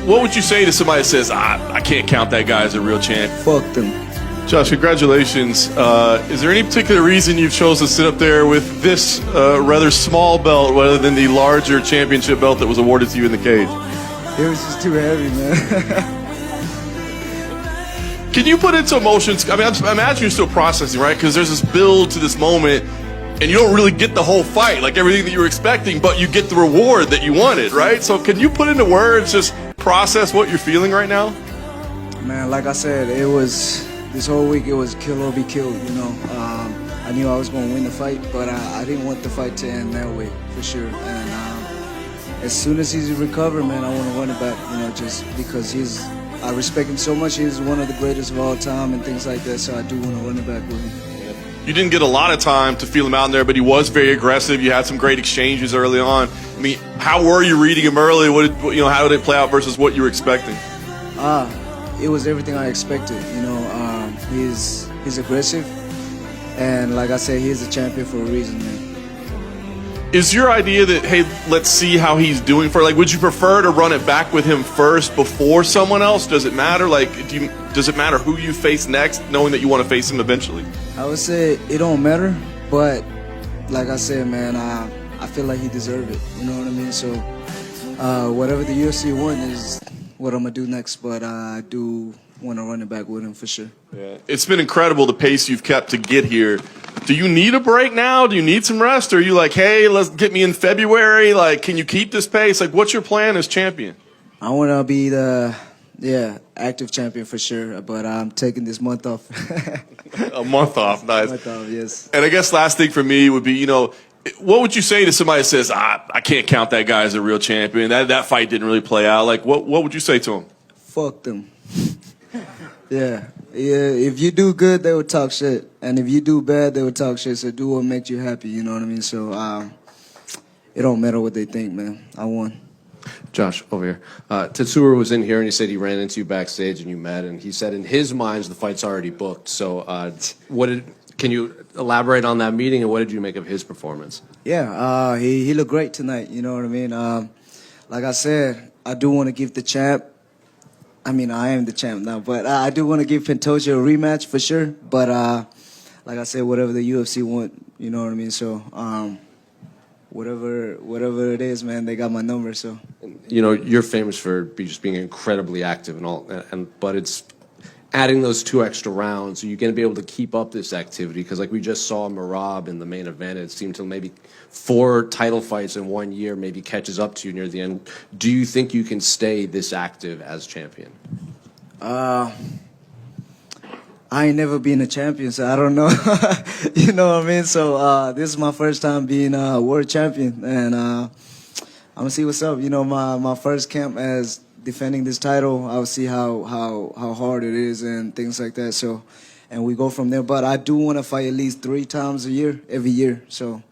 what would you say to somebody that says, I can't count that guy as a real champ? Fuck them. Josh, congratulations. Is there any particular reason you've chosen to sit up there with this rather small belt rather than the larger championship belt that was awarded to you in the cage? It was just too heavy, man. Can you put into emotions? I mean, I imagine you're still processing, right? Because there's this build to this moment, and you don't really get the whole fight, like everything that you were expecting, but you get the reward that you wanted, right? So can you put into words, just process what you're feeling right now? Man, like I said, it was this whole week. It was kill or be killed. You know, I knew I was going to win the fight, but I didn't want the fight to end that way for sure. And as soon as he's recovered, man, I want to run it back. You know, just because I respect him so much. He's one of the greatest of all time and things like that. So I do want to run it back with him. You didn't get a lot of time to feel him out in there, but he was very aggressive. You had some great exchanges early on. I mean, how were you reading him early? How did it play out versus what you were expecting? It was everything I expected. You know, he's aggressive, and like I said, he's a champion for a reason, man. Is your idea that, hey, let's see how he's doing for, like, would you prefer to run it back with him first before someone else? Does it matter? Like, does it matter who you face next, knowing that you want to face him eventually? I would say it don't matter, but like I said, man, I feel like he deserved it. You know what I mean? So whatever the UFC won is what I'm gonna do next, but I do want to run it back with him for sure. Yeah. It's been incredible the pace you've kept to get here. Do you need a break now? Do you need some rest? Or are you like, hey, let's get me in February? Like, can you keep this pace? Like, what's your plan as champion? I want to be the active champion for sure, but I'm taking this month off. A month off, nice. Month off, yes. And I guess last thing for me would be, you know, what would you say to somebody that says, I can't count that guy as a real champion? That fight didn't really play out. Like, what would you say to him? Fuck them. Yeah. If you do good, they will talk shit, and if you do bad, they will talk shit. So do what makes you happy. You know what I mean? So it don't matter what they think, man. I won. Josh, over here. Tetsuya was in here, and he said he ran into you backstage, and you met, and he said in his mind the fight's already booked. So can you elaborate on that meeting, and what did you make of his performance? Yeah, he looked great tonight. You know what I mean? Like I said, I do want to give the champ. I mean, I am the champ now, but I do want to give Pantoja a rematch for sure. But like I said, whatever the UFC want, you know what I mean? So whatever it is, man, they got my number. So you know, you're famous for just being incredibly active and all, but it's adding those 2 extra rounds. Are you going to be able to keep up this activity? Because like we just saw Merab in the main event, it seemed to maybe 4 title fights in 1 year maybe catches up to you near the end. Do you think you can stay this active as champion? I ain't never been a champion, so I don't know. You know what I mean? So this is my first time being a world champion, and I'm gonna see what's up. You know, my first camp as defending this title, I'll see how hard it is and things like that. So, and we go from there. But I do want to fight at least 3 times a year, every year. So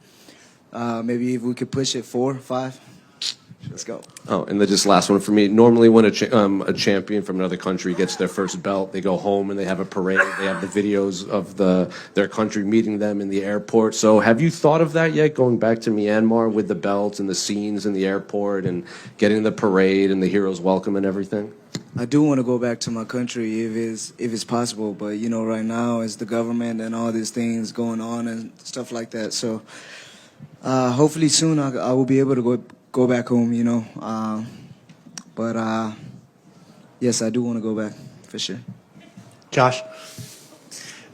maybe if we could push it 4, 5, let's go. Oh, and then just last one for me. Normally when a champion from another country gets their first belt, they go home and they have a parade. They have the videos of their country meeting them in the airport. So have you thought of that yet, going back to Myanmar with the belts and the scenes in the airport and getting the parade and the hero's welcome and everything? I do want to go back to my country if it's possible, but you know, right now it's the government and all these things going on and stuff like that. So hopefully soon I will be able to go back home, you know. But yes, I do want to go back for sure. Josh,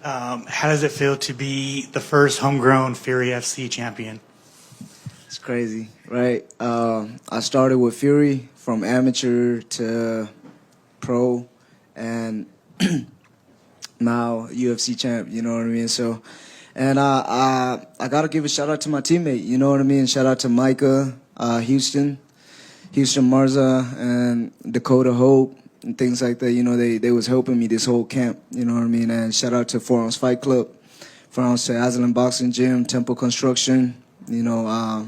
how does it feel to be the first homegrown Fury FC champion? It's crazy, right? I started with Fury from amateur to pro, and now UFC champ. You know what I mean? So, and I gotta give a shout out to my teammate. You know what I mean? Shout out to Micah. Houston Marza, and Dakota Hope, and things like that. You know, they was helping me this whole camp. You know what I mean? And shout out to 4 Ounce Fight Club, 4 Ounce to Aslan Boxing Gym, Temple Construction. You know,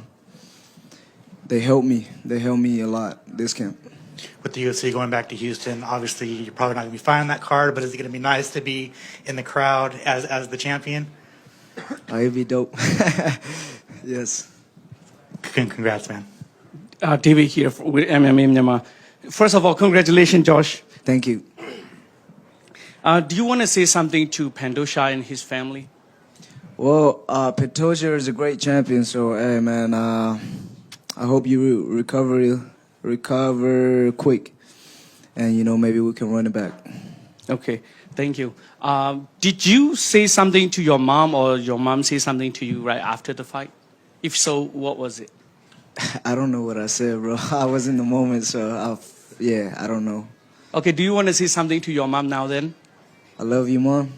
they helped me. They helped me a lot this camp. With the UFC going back to Houston, obviously you're probably not going to be fighting that card, but is it going to be nice to be in the crowd as the champion? It'd be dope. Yes. Congrats, man. TV here with MMA Myanmar. First of all, congratulations, Josh. Thank you. Do you want to say something to Pandosha and his family? Well, Petosha is a great champion, so hey man, I hope you recover quick, and maybe we can run it back. Okay, thank you. Did you say something to your mom or your mom say something to you right after the fight? If so, what was it? I don't know what I said, bro. I was in the moment, so I don't know. Okay, do you want to say something to your mom now then? I love you, Mom.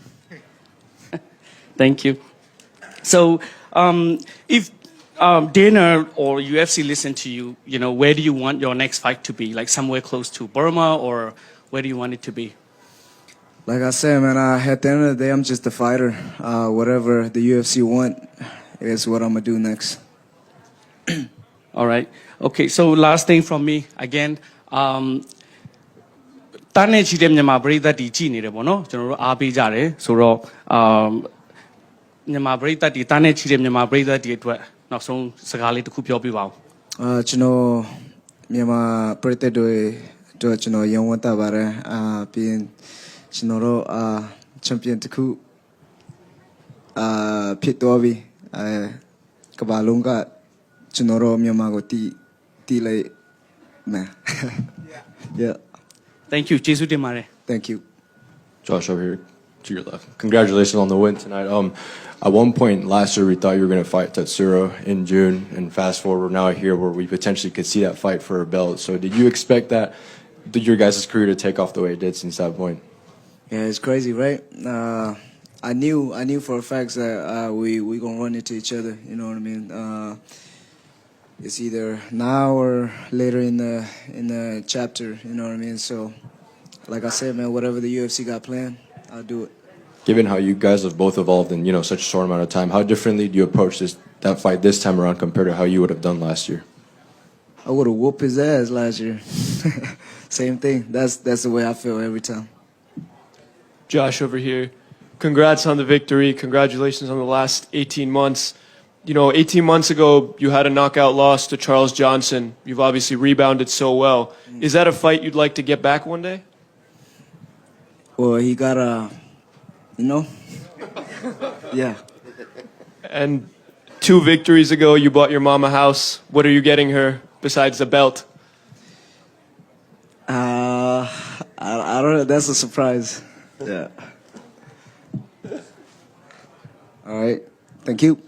Thank you. So, if Dana or UFC listen to you, where do you want your next fight to be? Like somewhere close to Burma, or where do you want it to be? Like I said, man, at the end of the day, I'm just a fighter. Whatever the UFC want is what I'm gonna do next. All right. Okay, so last thing from me again. တန်းနေချီတဲ့မြန်မာပြည်သက်တီကြည်နေတယ်ပေါ့နော်ကျွန်တော်တို့အားပေးကြတယ်ဆိုတော့မြန်မာပြည်သက်တီတန်းနေချီတဲ့မြန်မာပြည်သက်တီအတွက်နောက်ဆုံးစကားလေးတစ်ခုပြောပြပါဦး ကျွန်တော်မြန်မာပြည်သက်တွေတို့ကျွန်တော်ရုံးဝတ်တာပါတယ်ပြီးရင်ကျွန်တော်တို့ချန်ပီယံတစ်ခုဖြစ်သွားပြီကမ္ဘာလုံးကကျွန်တော်တို့မြန်မာကိုတီးလိုက်မယ် yeah Thank you ကျေးဇူးတင်ပါတယ် thank you Josh over here to your left. Congratulations on the win tonight. At one point last year, we thought you were going to fight Tatsuro in June, and fast forward, we're now here where we potentially could see that fight for a belt. So, did you expect your guys' career to take off the way it did since that point? Yeah, it's crazy, right? I knew for a fact that we gonna run into each other. You know what I mean? It's either now or later in the chapter. You know what I mean? So, like I said, man, whatever the UFC got planned, I'll do it. Given how you guys have both evolved in such a short amount of time, how differently do you approach that fight this time around compared to how you would have done last year? I would have whooped his ass last year. Same thing. That's the way I feel every time. Josh over here. Congrats on the victory. Congratulations on the last 18 months. 18 months ago, you had a knockout loss to Charles Johnson. You've obviously rebounded so well. Is that a fight you'd like to get back one day? Well, he got yeah. And 2 victories ago, you bought your mom a house. What are you getting her besides the belt? I don't know. That's a surprise. Yeah. All right. Thank you.